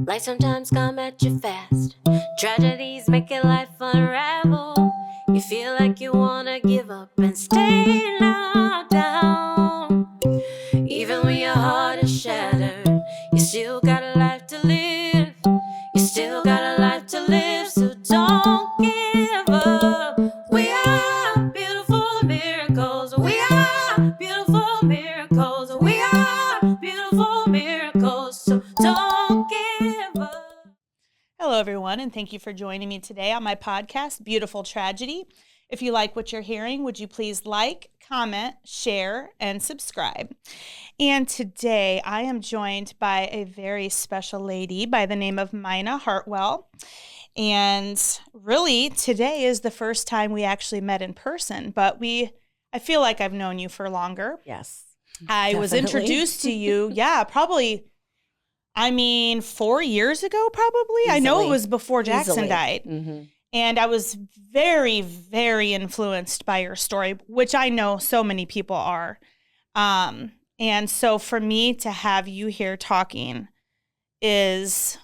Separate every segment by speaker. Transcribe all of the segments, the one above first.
Speaker 1: Life sometimes come at you fast. Tragedies make your life unravel. You feel like you wanna give up and stay knocked down. Even when your heart is shattered, you still got a life to live. You still got a life to live, so don't give up. We are beautiful miracles. We are beautiful miracles. We are beautiful miracles, so don't give up.
Speaker 2: Hello, everyone, and thank you for joining me today on my podcast, Beautiful Tragedy. If you like what you're hearing, would you please like, comment, share, and subscribe? And today I am joined by a very special lady by the name of Mina Hartwell. And really, today is the first time we actually met in person, but I feel like I've known you for longer.
Speaker 3: Yes.
Speaker 2: I was introduced to you, probably 4 years ago, probably.
Speaker 3: Easily.
Speaker 2: I know it was before Jackson
Speaker 3: Easily.
Speaker 2: died.
Speaker 3: Mm-hmm.
Speaker 2: And I was very, very influenced by your story, which I know so many people are. And so for me to have you here talking is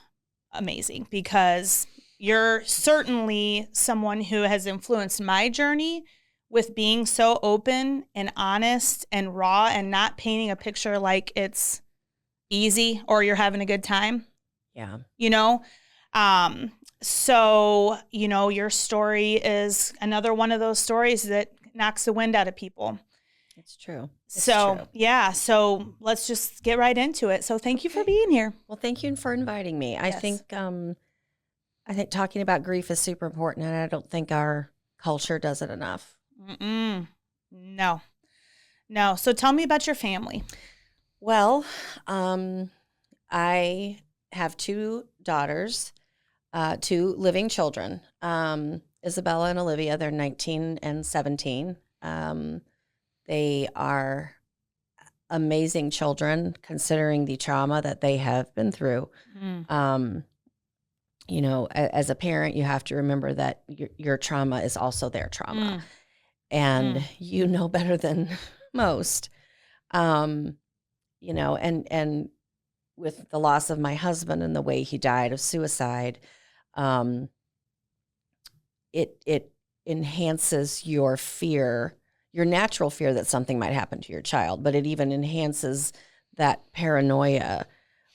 Speaker 2: amazing because you're certainly someone who has influenced my journey with being so open and honest and raw and not painting a picture like it's easy or you're having a good time.
Speaker 3: Yeah.
Speaker 2: So, your story is another one of those stories that knocks the wind out of people.
Speaker 3: It's true.
Speaker 2: So let's just get right into it. So thank you for being here.
Speaker 3: Well, thank you for inviting me.
Speaker 2: Yes.
Speaker 3: I think talking about grief is super important, and I don't think our culture does it enough.
Speaker 2: No. So tell me about your family.
Speaker 3: Well, I have two daughters, two living children, Isabella and Olivia. They're 19 and 17. They are amazing children considering the trauma that they have been through. As a parent, you have to remember that your trauma is also their trauma. And you know better than most. And with the loss of my husband and the way he died of suicide, it enhances your fear, your natural fear that something might happen to your child, but it even enhances that paranoia.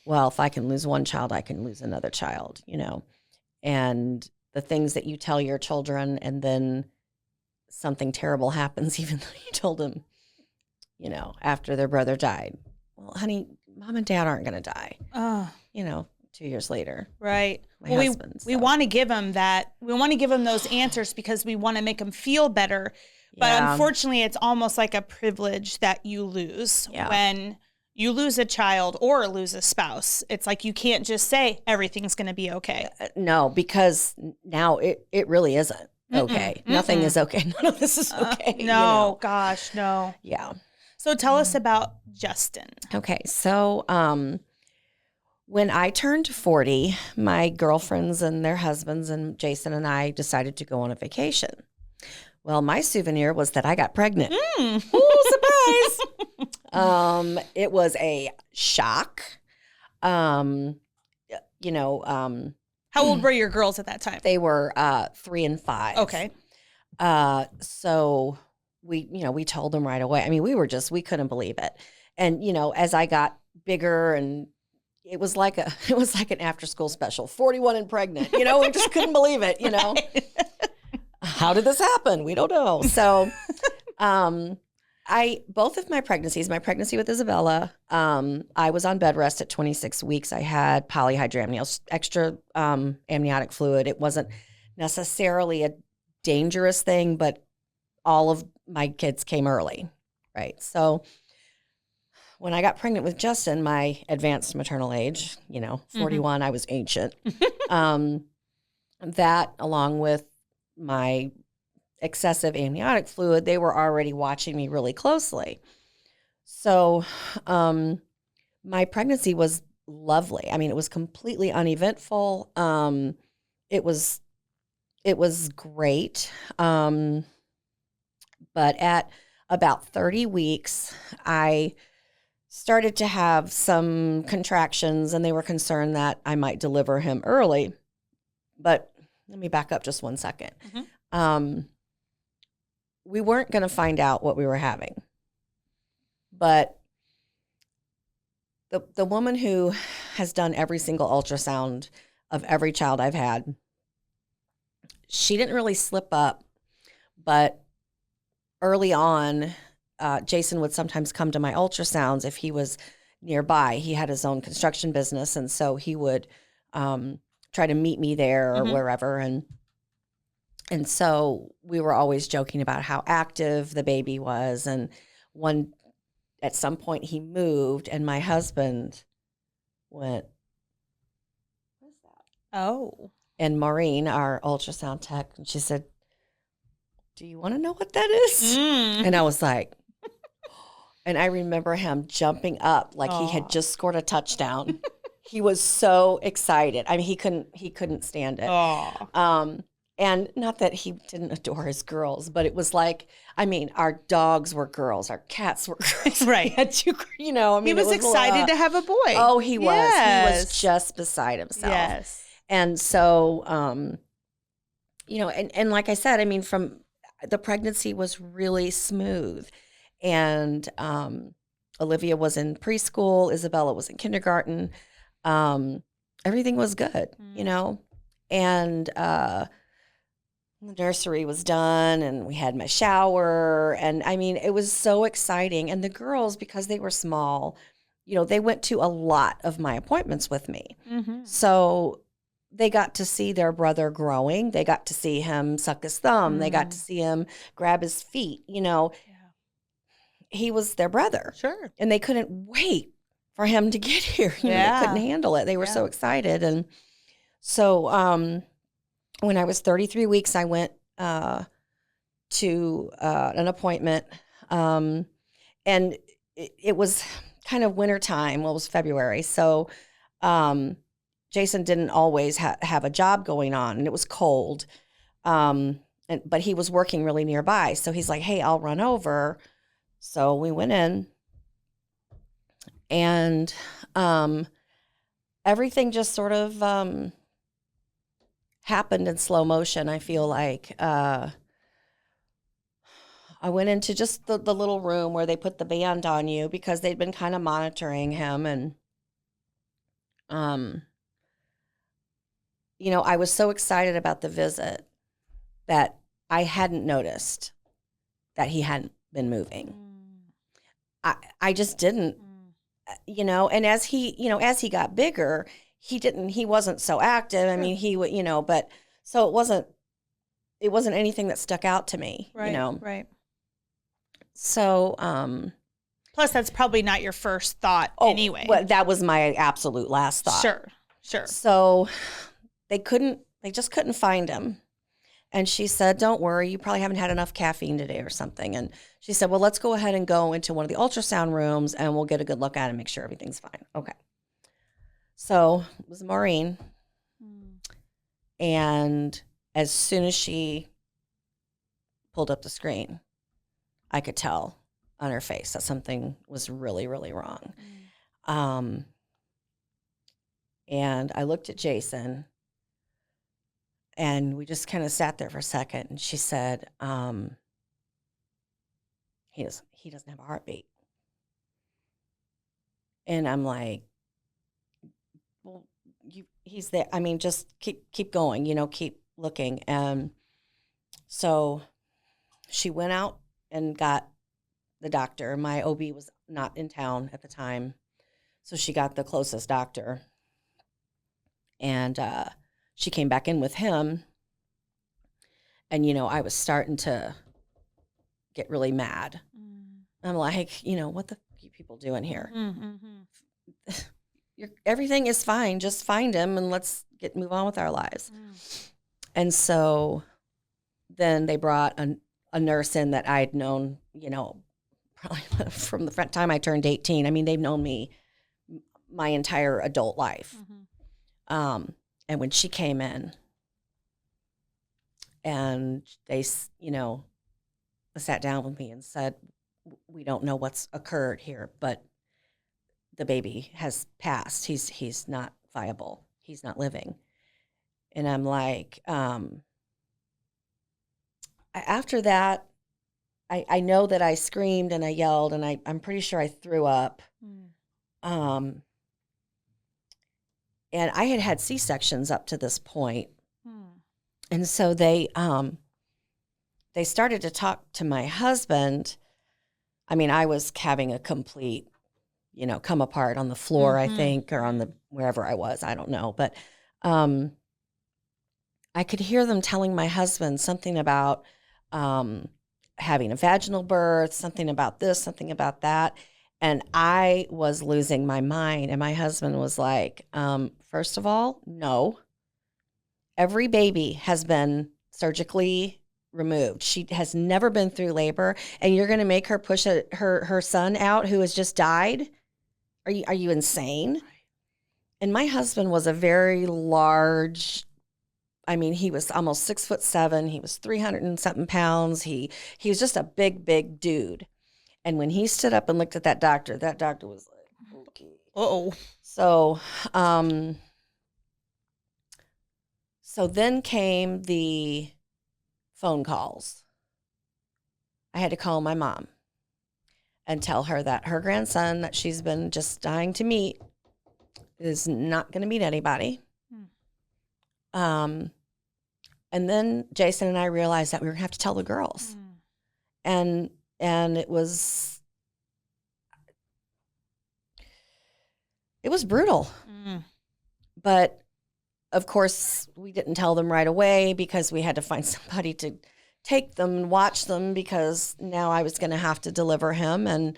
Speaker 3: Well, if I can lose one child, I can lose another child, and the things that you tell your children, and then something terrible happens, even though you told them, after their brother died. Well, honey, mom and dad aren't going to die. 2 years later.
Speaker 2: Right.
Speaker 3: We
Speaker 2: want to give them that. We want to give them those answers because we want to make them feel better. But unfortunately, it's almost like a privilege that you lose when you lose a child or lose a spouse. It's like you can't just say everything's going to be okay.
Speaker 3: No, because now it really isn't okay. Nothing is okay. None of this is okay.
Speaker 2: No, gosh, no.
Speaker 3: Yeah.
Speaker 2: So tell us about Justin.
Speaker 3: Okay, so when I turned 40, my girlfriends and their husbands and Jason and I decided to go on a vacation. Well, my souvenir was that I got pregnant. Ooh, surprise! It was a shock.
Speaker 2: How old were your girls at that time?
Speaker 3: They were 3 and 5.
Speaker 2: Okay.
Speaker 3: So we told them right away. I mean, we couldn't believe it. And, as I got bigger, and it was like an after school special, 41 and pregnant, we just couldn't believe it,
Speaker 2: Right.
Speaker 3: How did this happen? We don't know. So, both of my pregnancies, my pregnancy with Isabella, I was on bed rest at 26 weeks. I had polyhydramnios, extra amniotic fluid. It wasn't necessarily a dangerous thing, but all of my kids came early, right? So when I got pregnant with Justin, my advanced maternal age, 41, I was ancient. That, along with my excessive amniotic fluid, they were already watching me really closely. So my pregnancy was lovely. I mean, it was completely uneventful. It was great. But at about 30 weeks, I started to have some contractions, and they were concerned that I might deliver him early. But let me back up just 1 second. We weren't going to find out what we were having. But the woman who has done every single ultrasound of every child I've had, she didn't really slip up. But early on, Jason would sometimes come to my ultrasounds if he was nearby. He had his own construction business, and so he would try to meet me there or wherever. And so we were always joking about how active the baby was. And at some point he moved, and my husband went, "What's that?"
Speaker 2: Oh.
Speaker 3: And Maureen, our ultrasound tech, and she said, "Do you want to know what that is?" And I was like, and I remember him jumping up like he had just scored a touchdown. He was so excited. I mean, he couldn't stand it. And not that he didn't adore his girls, but it was like, I mean, our dogs were girls, our cats were girls.
Speaker 2: Right.
Speaker 3: He had two, you know, I mean,
Speaker 2: He was excited to have a boy.
Speaker 3: Oh, he was.
Speaker 2: Yes.
Speaker 3: He was just beside himself.
Speaker 2: Yes.
Speaker 3: And so, you know, and like I said, I mean, from the pregnancy was really smooth. And Olivia was in preschool. Isabella was in kindergarten. Everything was good, you know. And the nursery was done, and we had my shower. And I mean, it was so exciting. And the girls, because they were small, you know, they went to a lot of my appointments with me. So they got to see their brother growing. They got to see him suck his thumb. They got to see him grab his feet. You know, he was their brother.
Speaker 2: Sure.
Speaker 3: And they couldn't wait for him to get here. You know, they couldn't handle it. They were so excited. And so when I was 33 weeks, I went to an appointment. And it was kind of wintertime. Well, it was February. So Jason didn't always have a job going on, and it was cold. But he was working really nearby. So he's like, "Hey, I'll run over." So we went in, and everything just sort of happened in slow motion. I feel like I went into just the little room where they put the band on you because they'd been kind of monitoring him. And, you know, I was so excited about the visit that I hadn't noticed that he hadn't been moving. I just didn't, you know, and as he got bigger, he wasn't so active. I mean, he would, you know, but so it wasn't anything that stuck out to me,
Speaker 2: Right,
Speaker 3: you know?
Speaker 2: Right.
Speaker 3: So,
Speaker 2: plus that's probably not your first thought anyway.
Speaker 3: Well, that was my absolute last thought.
Speaker 2: Sure.
Speaker 3: So they just couldn't find him. And she said, "Don't worry, you probably haven't had enough caffeine today or something." And she said, "Well, let's go ahead and go into one of the ultrasound rooms and we'll get a good look at it and make sure everything's fine." Okay. So it was Maureen. And as soon as she pulled up the screen, I could tell on her face that something was really, really wrong. And I looked at Jason, and we just kind of sat there for a second. And she said, he doesn't have a heartbeat. And I'm like, "Well, he's there. I mean, just keep going, you know, keep looking." And so she went out and got the doctor. My OB was not in town at the time, so she got the closest doctor. And she came back in with him. And, you know, I was starting to get really mad. I'm like, you know, what the f- are you people doing here? Everything is fine. Just find him and let's move on with our lives. And so then they brought a nurse in that I'd known, you know, probably from the time I turned 18. I mean, they've known me my entire adult life. And when she came in and they, you know, sat down with me and said, "We don't know what's occurred here, but the baby has passed. He's not viable. He's not living. And I'm like, after that, I know that I screamed and I yelled and I'm pretty sure I threw up. And I had C-sections up to this point. And so they started to talk to my husband. I mean, I was having a complete, come apart on the floor, I think, or on the wherever I was. I don't know. But I could hear them telling my husband something about having a vaginal birth, something about this, something about that. And I was losing my mind. And my husband was like, first of all, no. Every baby has been surgically removed. She has never been through labor, and you're going to make her push her son out who has just died? Are you insane? And my husband was a very large, I mean, he was almost 6'7". He was 300 and something pounds. He was just a big dude. And when he stood up and looked at that doctor was like, okay.
Speaker 2: Uh-oh.
Speaker 3: So then came the phone calls. I had to call my mom and tell her that her grandson that she's been just dying to meet is not going to meet anybody. And then Jason and I realized that we were going to have to tell the girls. And it was brutal. But of course, we didn't tell them right away because we had to find somebody to take them and watch them, because now I was going to have to deliver him. And,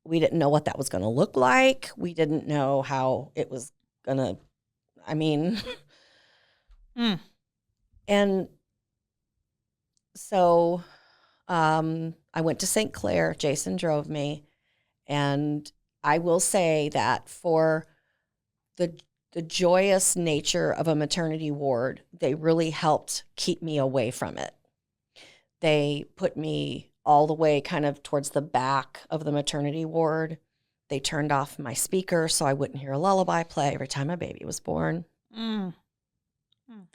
Speaker 3: we didn't know what that was going to look like. We didn't know how it was going to, And so I went to St. Clair. Jason drove me. And I will say that for the joyous nature of a maternity ward, they really helped keep me away from it. They put me all the way kind of towards the back of the maternity ward. They turned off my speaker so I wouldn't hear a lullaby play every time a baby was born.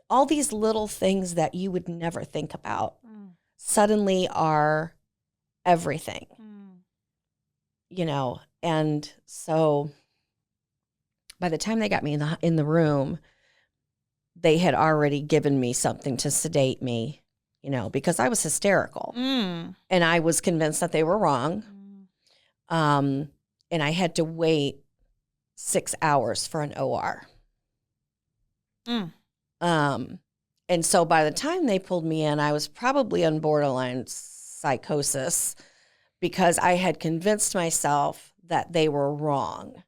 Speaker 3: All these little things that you would never think about suddenly are everything, and so by the time they got me in the room, they had already given me something to sedate me, because I was hysterical. And I was convinced that they were wrong. And I had to wait 6 hours for an OR. And so by the time they pulled me in, I was probably on borderline psychosis, because I had convinced myself that they were wrong.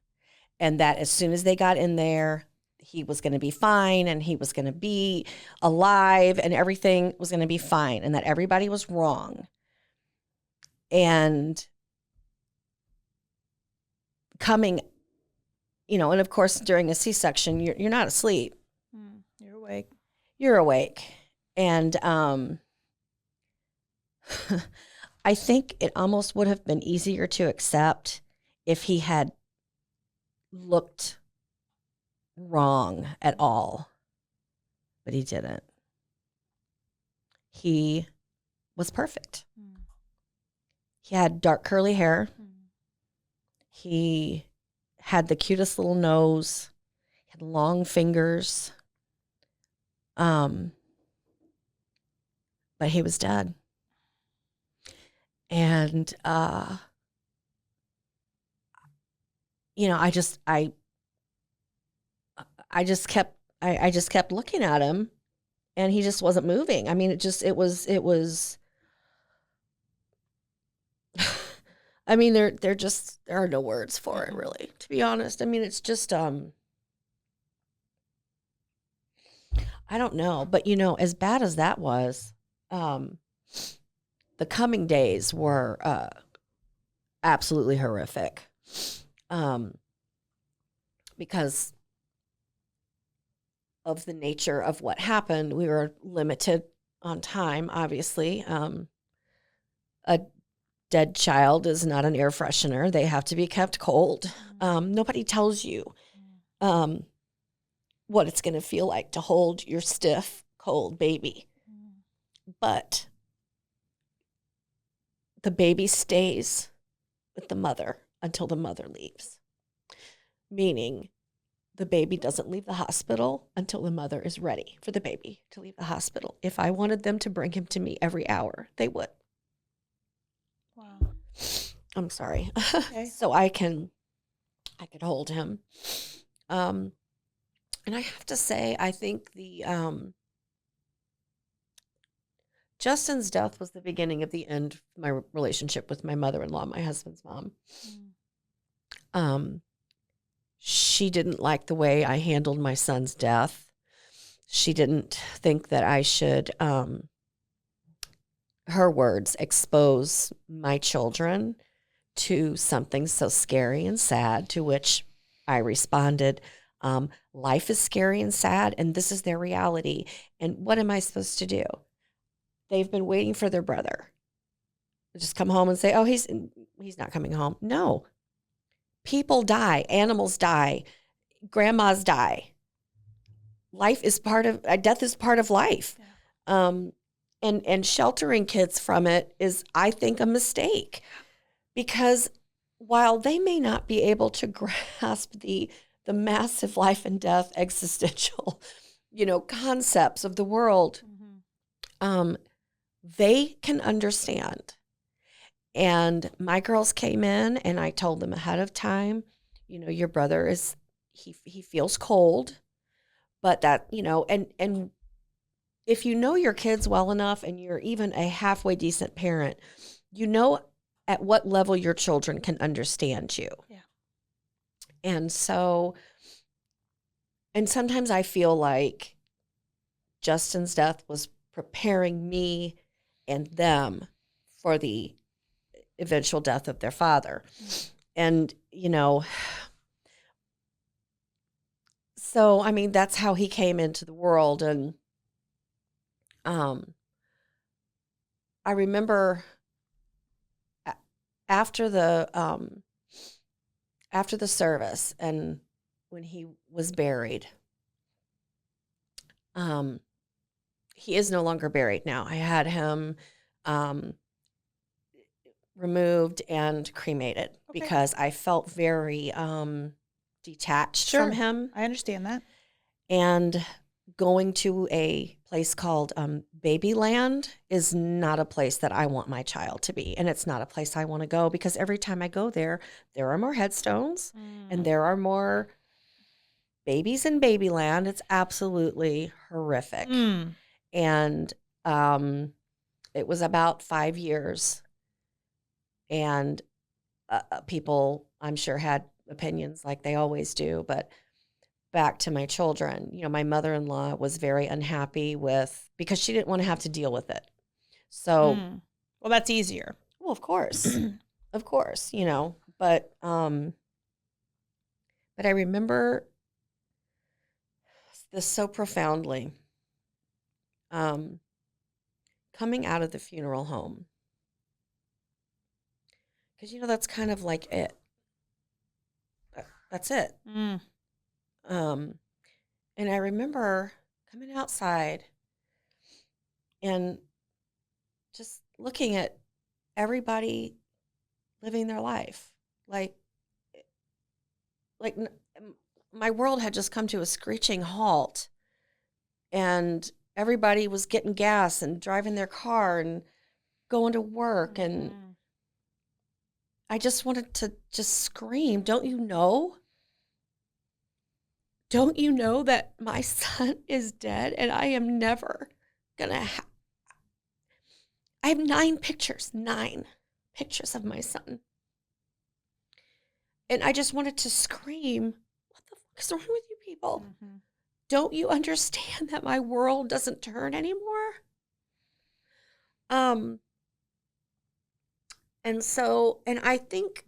Speaker 3: And that as soon as they got in there, he was going to be fine, and he was going to be alive, and everything was going to be fine, and that everybody was wrong. And coming, and of course, during a C-section, you're not asleep.
Speaker 2: You're awake.
Speaker 3: You're awake. And I think it almost would have been easier to accept if he had looked wrong at all, but he didn't. He was perfect. He had dark curly hair. He had the cutest little nose. He had long fingers. But he was dead. And I just kept looking at him, and he just wasn't moving. I mean, it was I mean, there are no words for it, really, to be honest. I mean, it's just I don't know, but as bad as that was, the coming days were absolutely horrific. Because of the nature of what happened, we were limited on time, obviously. A dead child is not an air freshener. They have to be kept cold. Nobody tells you what it's going to feel like to hold your stiff, cold baby. But the baby stays with the mother until the mother leaves, meaning the baby doesn't leave the hospital until the mother is ready for the baby to leave the hospital. If I wanted them to bring him to me every hour, they would.
Speaker 2: Wow.
Speaker 3: I'm sorry.
Speaker 2: Okay.
Speaker 3: So I could hold him. And I have to say, I think Justin's death was the beginning of the end of my relationship with my mother-in-law, my husband's mom. She didn't like the way I handled my son's death. She didn't think that I should, her words, expose my children to something so scary and sad, to which I responded, life is scary and sad, and this is their reality. And what am I supposed to do? They've been waiting for their brother. Just come home and say, oh, he's not coming home. No. People die. Animals die. Grandmas die. Death is part of life. Yeah. And sheltering kids from it is, I think, a mistake. Because while they may not be able to grasp the massive life and death existential, concepts of the world, they can understand. And my girls came in and I told them ahead of time, your brother he feels cold, but that, and if you know your kids well enough and you're even a halfway decent parent, at what level your children can understand you. Yeah. And so, and sometimes I feel like Justin's death was preparing me and them for the eventual death of their father. And, so, I mean, that's how he came into the world. And I remember after the service and when he was buried, he is no longer buried now. I had him removed and cremated because I felt very detached from him.
Speaker 2: I understand that.
Speaker 3: And going to a place called Babyland is not a place that I want my child to be. And it's not a place I want to go because every time I go there, there are more headstones and there are more babies in Babyland. It's absolutely horrific. And it was about 5 years. And people, I'm sure, had opinions like they always do. But back to my children, my mother-in-law was very unhappy because she didn't want to have to deal with it. So,
Speaker 2: well, that's easier.
Speaker 3: Well, of course, but I remember this so profoundly. Coming out of the funeral home. Because, that's kind of like it. That's it. And I remember coming outside and just looking at everybody living their life. Like my world had just come to a screeching halt. And everybody was getting gas and driving their car and going to work. And I just wanted to just scream, don't you know? Don't you know that my son is dead and I am never going to I have 9 pictures of my son. And I just wanted to scream, what the fuck is wrong with you people? Don't you understand that my world doesn't turn anymore? And so, and I think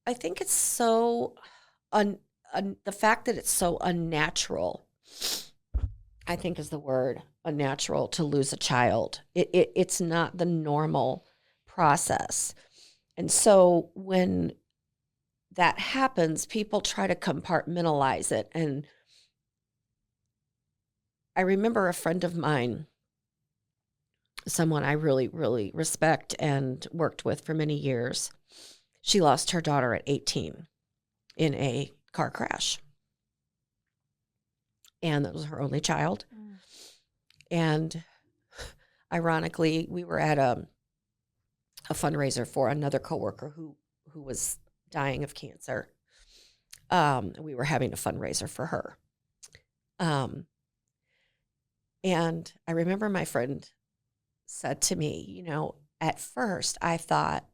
Speaker 3: it's so the fact that it's so unnatural I think is the word, unnatural to lose a child. It's not the normal process. And so when that happens, people try to compartmentalize it. And I remember a friend of mine, someone I really, really respect and worked with for many years. She lost her daughter at 18 in a car crash. And that was her only child.
Speaker 2: Mm.
Speaker 3: And ironically, we were at a fundraiser for another coworker who was dying of cancer. We were having a fundraiser for her. And I remember my friend said to me, you know, at first I thought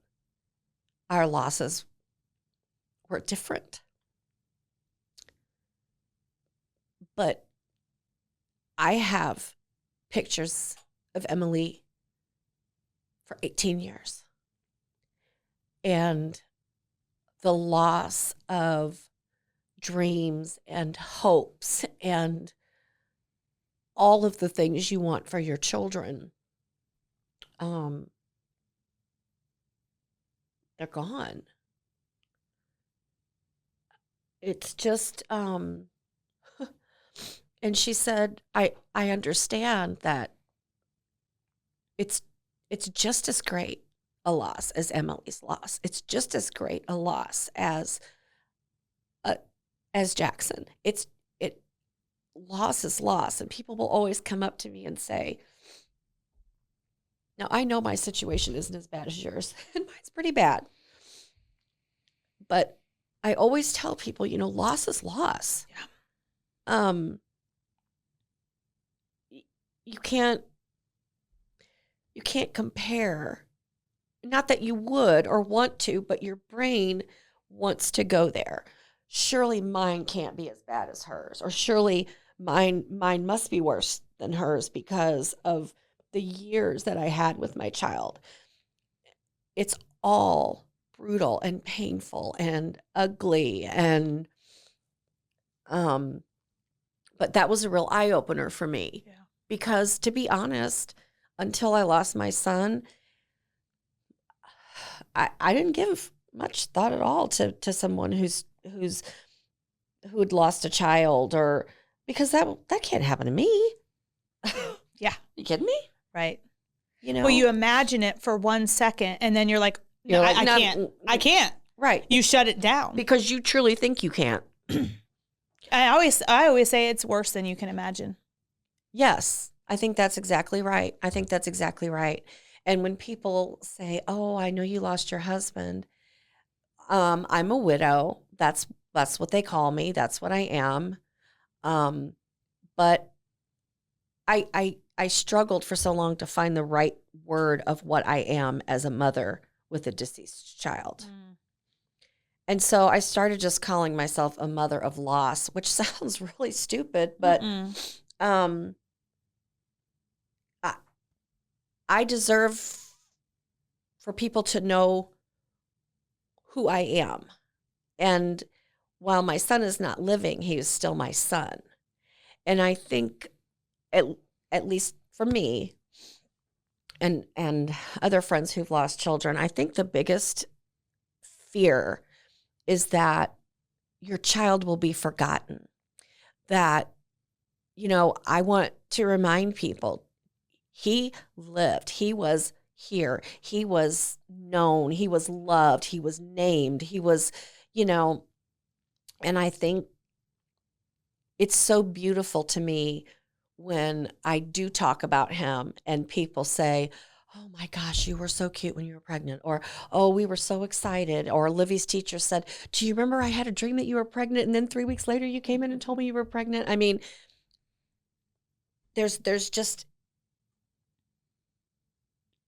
Speaker 3: our losses were different. But I have pictures of Emily for 18 years. And the loss of dreams and hopes and all of the things you want for your children, they're gone. It's just, and she said, I understand that it's just as great a loss as Emily's loss. It's just as great a loss as Jackson. Loss is loss, and people will always come up to me and say, now I know my situation isn't as bad as yours, and mine's pretty bad. But I always tell people, you know, loss is loss.
Speaker 2: Yeah.
Speaker 3: You can't compare. Not that you would or want to, but your brain wants to go there. Surely mine can't be as bad as hers, or surely mine must be worse than hers because of the years that I had with my child. It's all brutal and painful and ugly, and but that was a real eye opener for me.
Speaker 2: Yeah.
Speaker 3: Because to be honest, until I lost my son, I didn't give much thought at all to someone who had lost a child, or because that can't happen to me.
Speaker 2: Yeah.
Speaker 3: You kidding me?
Speaker 2: Right.
Speaker 3: You know.
Speaker 2: Well, you imagine it for 1 second, and then you're like, no, I can't. I can't.
Speaker 3: Right.
Speaker 2: You shut it down.
Speaker 3: Because you truly think you can't.
Speaker 2: I always say it's worse than you can imagine.
Speaker 3: Yes, I think that's exactly right. And when people say, "Oh, I know you lost your husband," I'm a widow. That's what they call me. That's what I am. But I struggled for so long to find the right word of what I am as a mother with a deceased child.
Speaker 2: Mm.
Speaker 3: And so I started just calling myself a mother of loss, which sounds really stupid, but I deserve for people to know who I am. And while my son is not living, he is still my son. And I think, at least for me and other friends who've lost children, I think the biggest fear is that your child will be forgotten. That, you know, I want to remind people, he lived, he was here, he was known, he was loved, he was named, he was, you know, and I think it's so beautiful to me when I do talk about him and people say, "Oh my gosh, you were so cute when you were pregnant," or, "Oh, we were so excited," or Livy's teacher said, "Do you remember I had a dream that you were pregnant and then 3 weeks later you came in and told me you were pregnant?" I mean, there's just,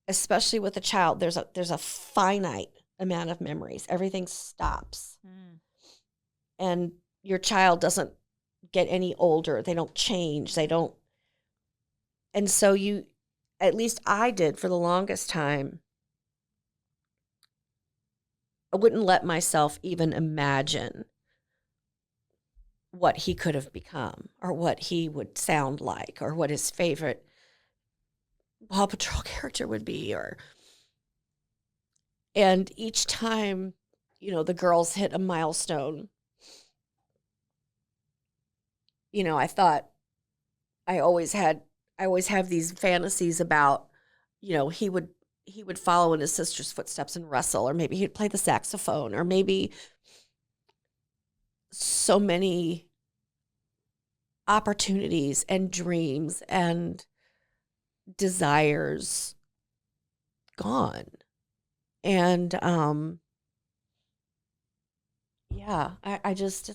Speaker 3: especially with a child, there's a finite amount of memories. Everything stops.
Speaker 2: Mm.
Speaker 3: And your child doesn't get any older. They don't change. They don't. And so at least I did for the longest time, I wouldn't let myself even imagine what he could have become or what he would sound like or what his favorite Paw Patrol character would be. And each time, the girls hit a milestone, I thought I always have these fantasies about, he would follow in his sister's footsteps and wrestle, or maybe he'd play the saxophone, or maybe so many opportunities and dreams and desires gone. And I just,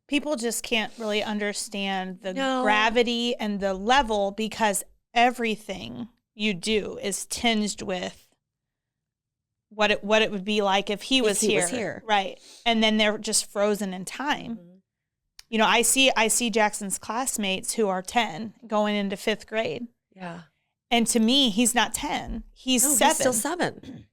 Speaker 2: People just can't really understand the
Speaker 3: No.
Speaker 2: gravity and the level, because everything you do is tinged with what it would be like if he was here. Right. And then they're just frozen in time.
Speaker 3: Mhm.
Speaker 2: I see Jackson's classmates who are 10 going into 5th grade.
Speaker 3: Yeah.
Speaker 2: And to me, he's not 10. He's 7.
Speaker 3: He's still 7.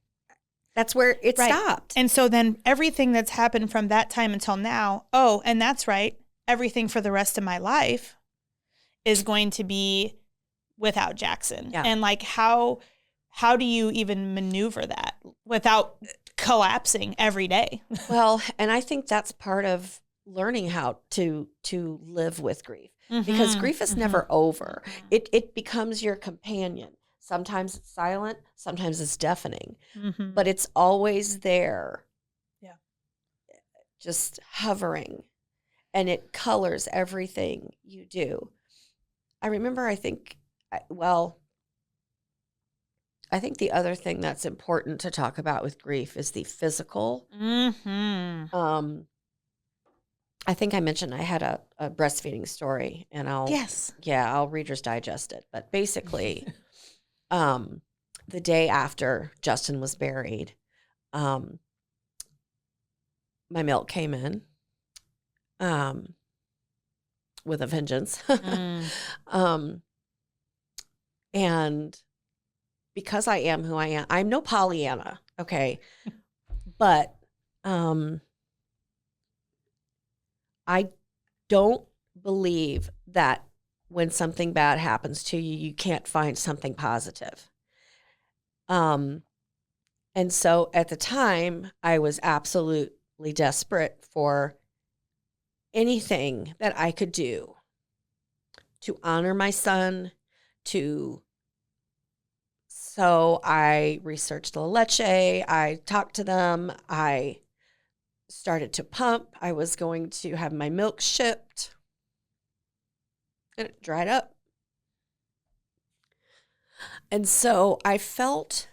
Speaker 3: That's where it
Speaker 2: Right.
Speaker 3: stopped.
Speaker 2: And so then everything that's happened from that time until now, and that's right, everything for the rest of my life is going to be without Jackson.
Speaker 3: Yeah.
Speaker 2: And like, how do you even maneuver that without collapsing every day?
Speaker 3: Well, and I think that's part of learning how to live with grief, because grief is never over. It becomes your companion. Sometimes it's silent, sometimes it's deafening, but it's always there.
Speaker 2: Yeah.
Speaker 3: Just hovering, and it colors everything you do. I remember, I think the other thing that's important to talk about with grief is the physical. I think I mentioned I had a breastfeeding story, and I'll Reader's Digest it. But basically, the day after Justin was buried, my milk came in with a vengeance. And because I am who I am, I'm no Pollyanna, okay? But I don't believe that when something bad happens to you, you can't find something positive. And so at the time, I was absolutely desperate for anything that I could do to honor my son, so I researched La Leche, I talked to them, I started to pump, I was going to have my milk shipped, and it dried up. And so I felt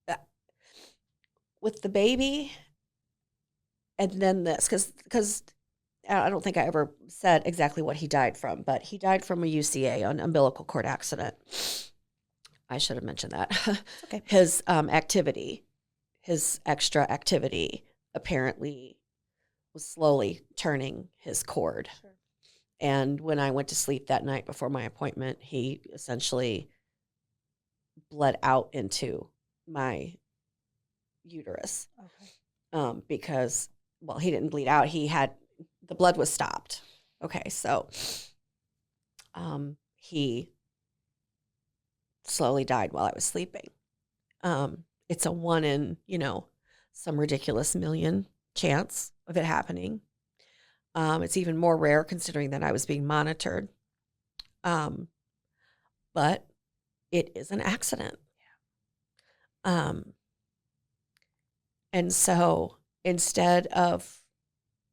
Speaker 3: that with the baby, and then this, because I don't think I ever said exactly what he died from, but he died from a UCA, an umbilical cord accident. I should have mentioned that.
Speaker 2: Okay.
Speaker 3: His his extra activity apparently was slowly turning his cord.
Speaker 2: Sure.
Speaker 3: And when I went to sleep that night before my appointment, he essentially bled out into my uterus.
Speaker 2: Okay.
Speaker 3: Because, well, he didn't bleed out. The blood was stopped. Okay, so he slowly died while I was sleeping. It's a 1 in, some ridiculous million chance of it happening. It's even more rare considering that I was being monitored. But it is an accident. Yeah. And so instead of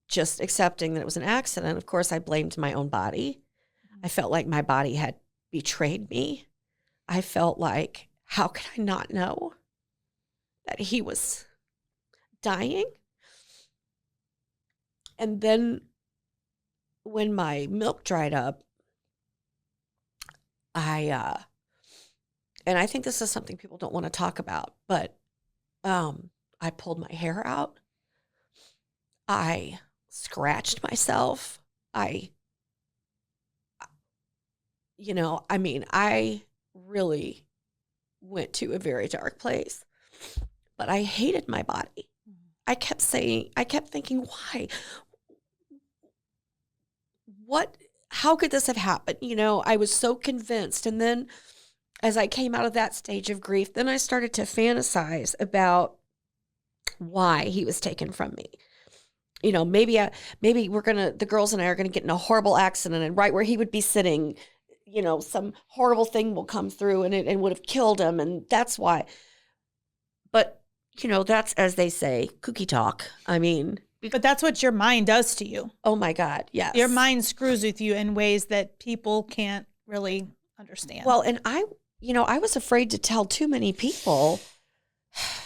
Speaker 3: just accepting that it was an accident, of course, I blamed my own body. I felt like my body had betrayed me. I felt like, how could I not know that he was dying? And then when my milk dried up, and I think this is something people don't want to talk about, but I pulled my hair out. I scratched myself. I really went to a very dark place, but I hated my body. I kept thinking, why? How could this have happened? I was so convinced. And then as I came out of that stage of grief, then I started to fantasize about why he was taken from me. Maybe the girls and I are going to get in a horrible accident, and right where he would be sitting, some horrible thing will come through and would have killed him. And that's why. But, that's, as they say, kooky talk. I mean,
Speaker 2: But that's what your mind does to you.
Speaker 3: oh my God, yes.
Speaker 2: Your mind screws with you in ways that people can't really understand.
Speaker 3: Well, and I was afraid to tell too many people.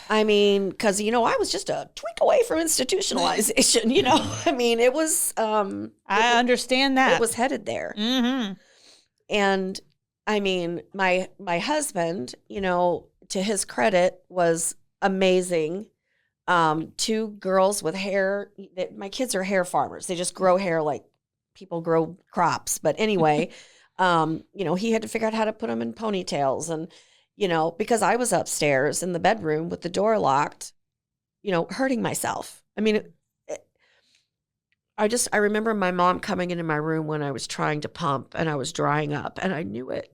Speaker 3: I mean, because, I was just a tweak away from institutionalization, I mean, it was.
Speaker 2: I understand that.
Speaker 3: It was headed there.
Speaker 2: Mm-hmm.
Speaker 3: And I mean, my husband, to his credit, was amazing. 2 girls with hair. My kids are hair farmers. They just grow hair like people grow crops. But anyway, he had to figure out how to put them in ponytails. And, because I was upstairs in the bedroom with the door locked, hurting myself. I mean, I remember my mom coming into my room when I was trying to pump and I was drying up, and I knew it.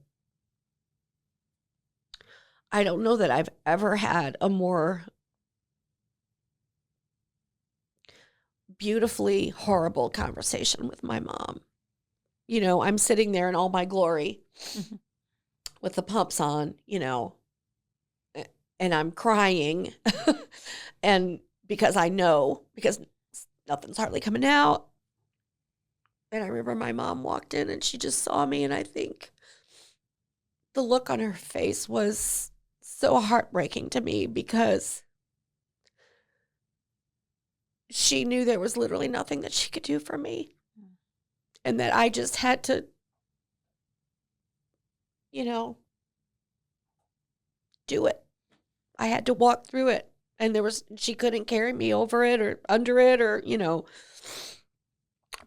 Speaker 3: I don't know that I've ever had a more beautifully horrible conversation with my mom. I'm sitting there in all my glory with the pumps on, and I'm crying and because nothing's hardly coming out. And I remember my mom walked in and she just saw me, and I think the look on her face was so heartbreaking to me because she knew there was literally nothing that she could do for me. And that I just had to, do it. I had to walk through it. And she couldn't carry me over it or under it or,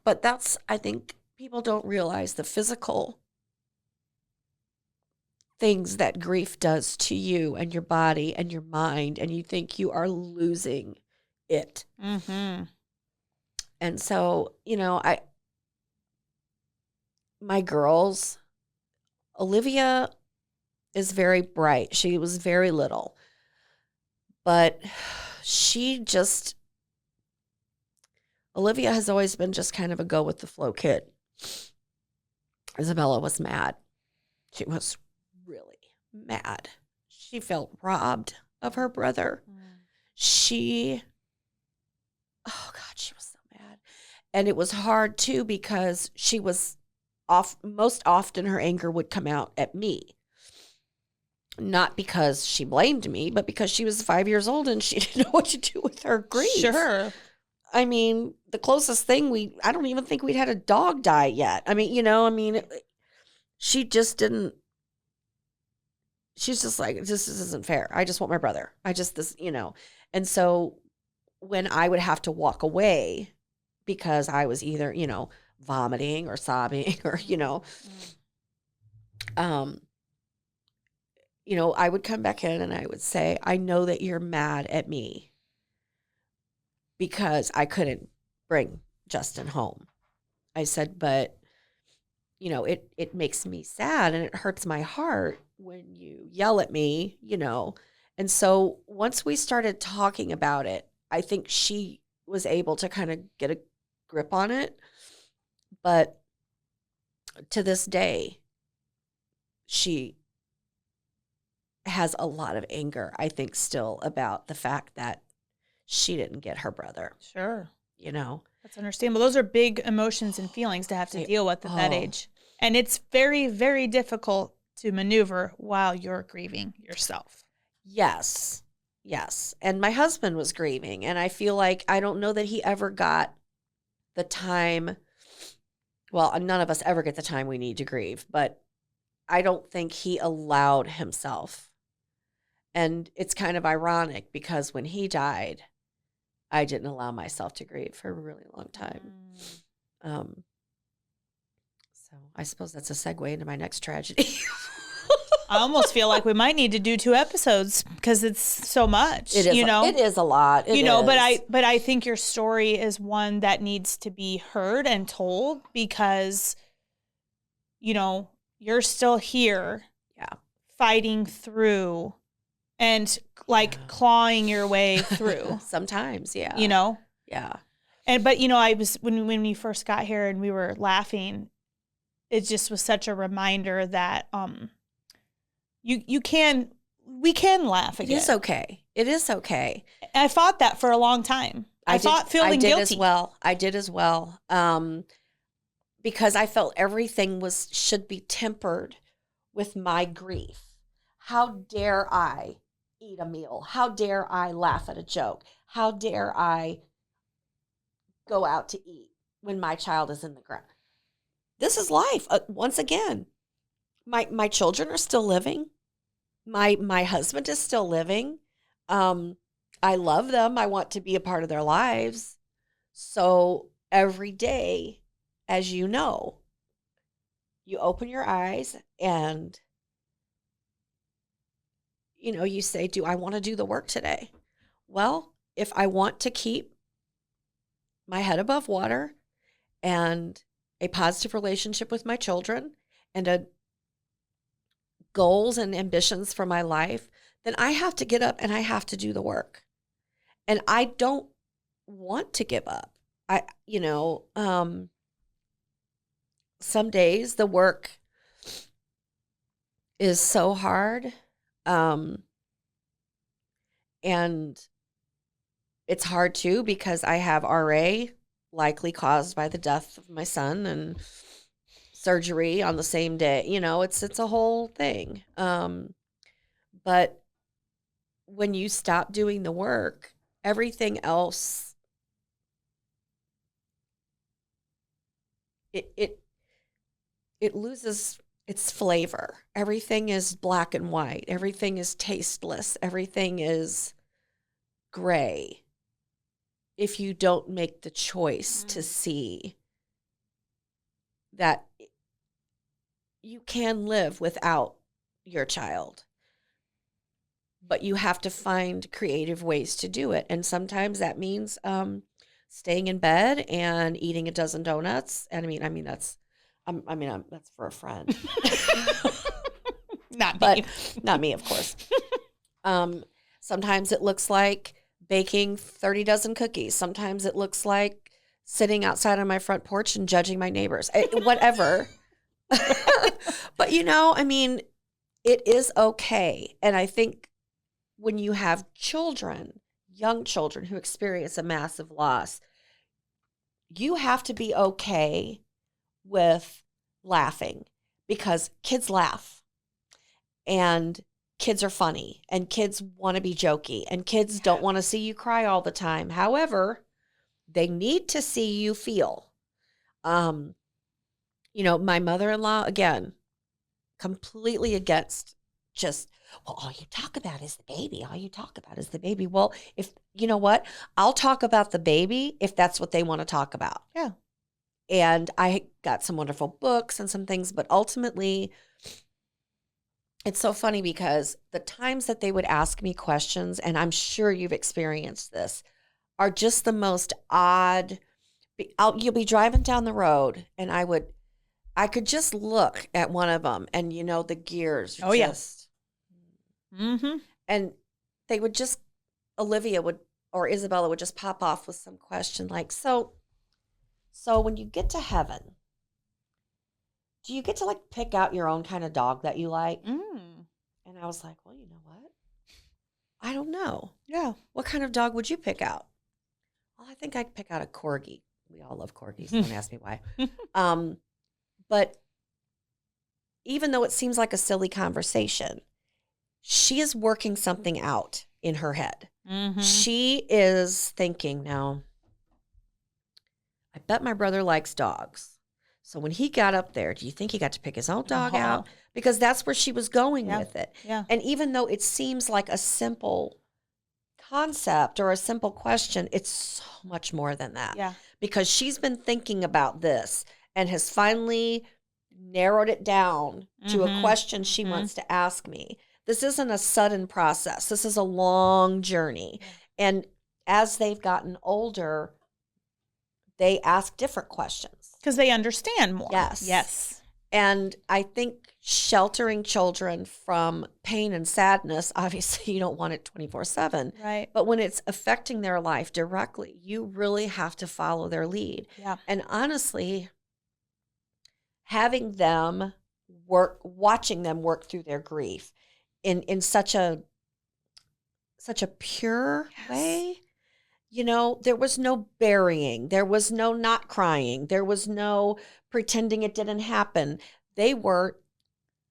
Speaker 3: But I think people don't realize the physical things that grief does to you and your body and your mind. And you think you are losing it.
Speaker 2: Mm-hmm.
Speaker 3: And so, my girls, Olivia is very bright. She was very little, but Olivia has always been just kind of a go with the flow kid. Isabella was mad. She was really mad. She felt robbed of her brother. She was so mad. And it was hard too because she was most often her anger would come out at me. Not because she blamed me, but because she was 5 years old and she didn't know what to do with her grief.
Speaker 2: Sure.
Speaker 3: I mean, the closest thing I don't even think we'd had a dog die yet. I mean, she just didn't. She's just like, this isn't fair. I just want my brother. And so when I would have to walk away because I was either, vomiting or sobbing or, I would come back in and I would say, I know that you're mad at me because I couldn't bring Justin home. I said, but, it makes me sad and it hurts my heart when you yell at me, And so once we started talking about it, I think she was able to kind of get a grip on it. But to this day, she has a lot of anger, I think, still about the fact that she didn't get her brother.
Speaker 2: Sure.
Speaker 3: That's
Speaker 2: understandable. Those are big emotions and feelings to have to deal with at that age. And it's very, very difficult to maneuver while you're grieving yourself.
Speaker 3: Yes. Yes. And my husband was grieving. And I feel like I don't know that he ever got the time. Well, none of us ever get the time we need to grieve. But I don't think he allowed himself. And it's kind of ironic because when he died, I didn't allow myself to grieve for a really long time. So I suppose that's a segue into my next tragedy.
Speaker 2: I almost feel like we might need to do 2 episodes because it's so much.
Speaker 3: It is, it is a lot. It is.
Speaker 2: But I think your story is one that needs to be heard and told because, you're still here.
Speaker 3: Yeah.
Speaker 2: Fighting through and like clawing your way through.
Speaker 3: Sometimes, yeah.
Speaker 2: Yeah. But I was when we first got here and we were laughing, it just was such a reminder that we can laugh again.
Speaker 3: It is okay. It is okay.
Speaker 2: I fought that for a long time. I fought feeling guilty.
Speaker 3: I did as well. Because I felt everything should be tempered with my grief. How dare I eat a meal? How dare I laugh at a joke? How dare I go out to eat when my child is in the ground? This is life. Once again, my children are still living. My husband is still living. I love them. I want to be a part of their lives. So every day, as you know, you open your eyes and you say, do I want to do the work today? Well, if I want to keep my head above water and a positive relationship with my children and goals and ambitions for my life, then I have to get up and I have to do the work. And I don't want to give up. Some days the work is so hard. And it's hard too because I have RA, likely caused by the death of my son, and surgery on the same day. It's a whole thing. But when you stop doing the work, everything else, it loses its flavor. Everything is black and white. Everything is tasteless. Everything is gray if you don't make the choice to see that you can live without your child, but you have to find creative ways to do it. And sometimes that means staying in bed and eating a dozen donuts. And I mean that's that's for a friend.
Speaker 2: Not me.
Speaker 3: But not me, of course. Sometimes it looks like baking 30 dozen cookies. Sometimes it looks like sitting outside on my front porch and judging my neighbors. Whatever. But it is okay. And I think when you have children, young children who experience a massive loss, you have to be okay with laughing because kids laugh and kids are funny and kids want to be jokey and kids don't want to see you cry all the time. However, they need to see you feel. My mother-in-law, again, completely against just, well, all you talk about is the baby. All you talk about is the baby. Well, if you know what, I'll talk about the baby if that's what they want to talk about.
Speaker 2: Yeah.
Speaker 3: And I got some wonderful books and some things, but ultimately, it's so funny because the times that they would ask me questions, and I'm sure you've experienced this, are just the most odd. You'll be driving down the road, and I could just look at one of them, and the gears.
Speaker 2: Oh,
Speaker 3: just,
Speaker 2: yeah. Mm-hmm.
Speaker 3: And they would just, Olivia would, or Isabella would just pop off with some question like, so when you get to heaven, do you get to pick out your own kind of dog that you like? And I was like, well, you know what? I don't know.
Speaker 2: Yeah.
Speaker 3: What kind of dog would you pick out? Well, I think I'd pick out a corgi. We all love corgis. Don't ask me why. But even though it seems like a silly conversation, she is working something out in her head.
Speaker 2: Mm-hmm.
Speaker 3: She is thinking, now, I bet my brother likes dogs. So when he got up there, do you think he got to pick his own dog out? Because that's where she was going with it.
Speaker 2: Yeah.
Speaker 3: And even though it seems like a simple concept or a simple question, it's so much more than that.
Speaker 2: Yeah.
Speaker 3: Because she's been thinking about this and has finally narrowed it down to a
Speaker 2: Mhm.
Speaker 3: question she wants to ask me. This isn't a sudden process. This is a long journey. And as they've gotten older, they ask different questions.
Speaker 2: Because they understand more.
Speaker 3: Yes.
Speaker 2: Yes.
Speaker 3: And I think sheltering children from pain and sadness, obviously you don't want it 24/7.
Speaker 2: Right.
Speaker 3: But when it's affecting their life directly, you really have to follow their lead.
Speaker 2: Yeah.
Speaker 3: And honestly, having them watching them work through their grief in such a pure way. You know, there was no burying, there was no not crying, there was no pretending it didn't happen. They were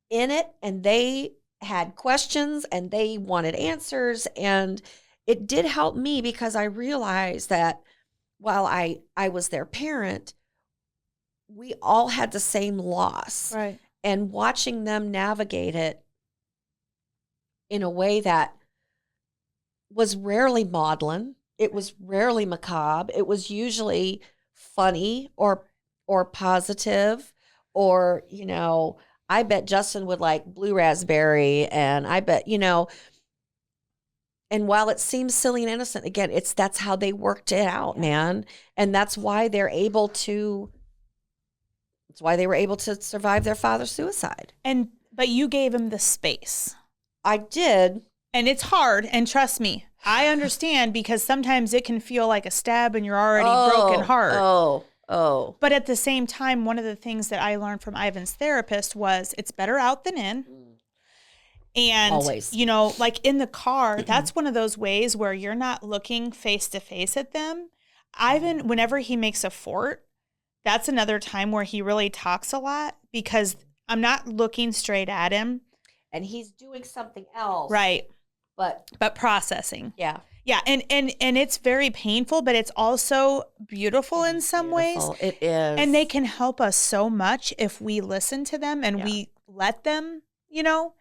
Speaker 3: in it, and they had questions, and they wanted answers, and it did help me because I realized that while I was their parent, we all had the same loss.
Speaker 2: Right.
Speaker 3: And watching them navigate it in a way that was rarely maudlin, it was rarely macabre, it was usually funny or positive, or, you know, I bet Justin would like blue raspberry, and I bet, you know, and while it seems silly and innocent, again, that's how they worked it out, man. And that's why they were able to survive their father's suicide.
Speaker 2: But you gave him the space.
Speaker 3: I did.
Speaker 2: And it's hard. And trust me, I understand, because sometimes it can feel like a stab in your already broken heart.
Speaker 3: Oh.
Speaker 2: But at the same time, one of the things that I learned from Ivan's therapist was it's better out than in. And,
Speaker 3: Always.
Speaker 2: you know, like in the car, that's one of those ways where you're not looking face to face at them. Ivan, whenever he makes a fort, that's another time where he really talks a lot, because I'm not looking straight at him.
Speaker 3: And he's doing something else.
Speaker 2: Right.
Speaker 3: But
Speaker 2: processing.
Speaker 3: yeah.
Speaker 2: Yeah. And it's very painful, but it's also beautiful in some ways.
Speaker 3: It is.
Speaker 2: And they can help us so much if we listen to them and we let them, you know?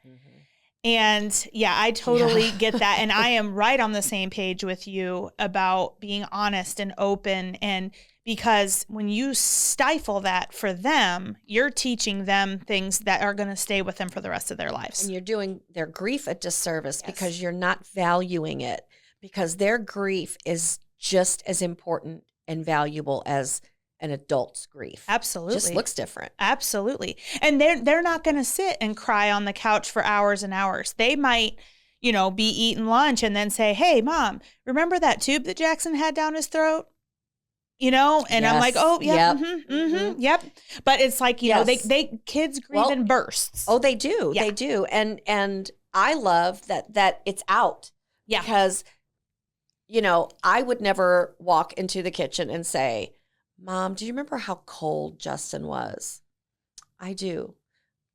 Speaker 2: And yeah, I totally get that. And I am right on the same page with you about being honest and open. And because when you stifle that for them, you're teaching them things that are going to stay with them for the rest of their lives.
Speaker 3: And you're doing their grief a disservice because you're not valuing it, because their grief is just as important and valuable as an adult's grief.
Speaker 2: Absolutely.
Speaker 3: Just looks different.
Speaker 2: Absolutely. And they're not going to sit and cry on the couch for hours and hours. They might, you know, be eating lunch and then say, "Hey, Mom, remember that tube that Jackson had down his throat?" You know, and I'm like, "Oh, yeah, yep." But it's like, you know, they kids grieve in bursts.
Speaker 3: Oh, they do.
Speaker 2: Yeah.
Speaker 3: They do. And I love that it's out.
Speaker 2: Yeah.
Speaker 3: Because, you know, I would never walk into the kitchen and say, "Mom, do you remember how cold Justin was?" I do.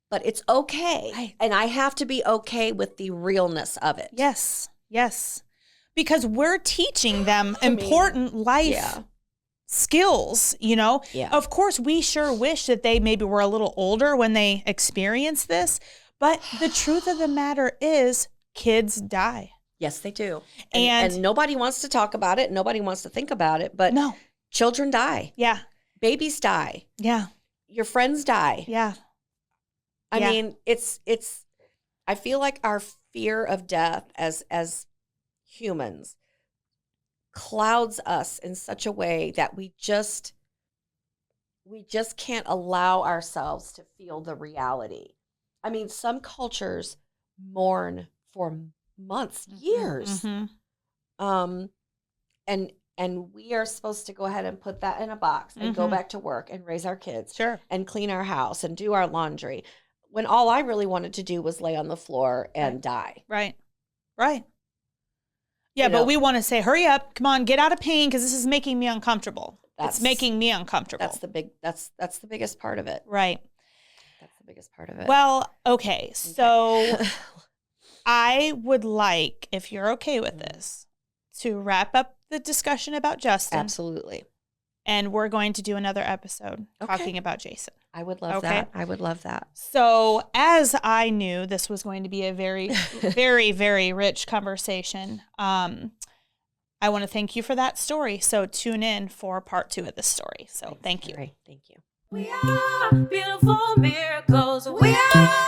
Speaker 3: But it's okay.
Speaker 2: Right.
Speaker 3: And I have to be okay with the realness of it.
Speaker 2: Yes. Yes. Because we're teaching them important life skills, you know?
Speaker 3: Yeah.
Speaker 2: Of course, we sure wish that they maybe were a little older when they experienced this. But the truth of the matter is kids die.
Speaker 3: Yes, they do.
Speaker 2: And
Speaker 3: nobody wants to talk about it. Nobody wants to think about it. But
Speaker 2: no.
Speaker 3: Children die.
Speaker 2: Yeah.
Speaker 3: Babies die.
Speaker 2: Yeah.
Speaker 3: Your friends die.
Speaker 2: Yeah.
Speaker 3: I mean, it's I feel like our fear of death as humans clouds us in such a way that we just can't allow ourselves to feel the reality. I mean, some cultures mourn for months, years. And we are supposed to go ahead and put that in a box and go back to work and raise our kids.
Speaker 2: Sure.
Speaker 3: And clean our house and do our laundry. When all I really wanted to do was lay on the floor and die.
Speaker 2: Right. Right. Yeah,
Speaker 3: You
Speaker 2: but
Speaker 3: know,
Speaker 2: we want to say, hurry up, come on, get out of pain because this is making me uncomfortable. It's making me uncomfortable.
Speaker 3: That's the biggest part of it.
Speaker 2: Right.
Speaker 3: That's the biggest part of it.
Speaker 2: Well, okay. So I would like, if you're okay with this, to wrap up the discussion about Justin.
Speaker 3: Absolutely.
Speaker 2: And we're going to do another episode talking about Jason.
Speaker 3: I would love that. I would love that.
Speaker 2: So as I knew this was going to be a very, very, very rich conversation, I want to thank you for that story. So tune in for part 2 of this story. So thank you.
Speaker 3: Thank you.
Speaker 1: We are beautiful miracles. We are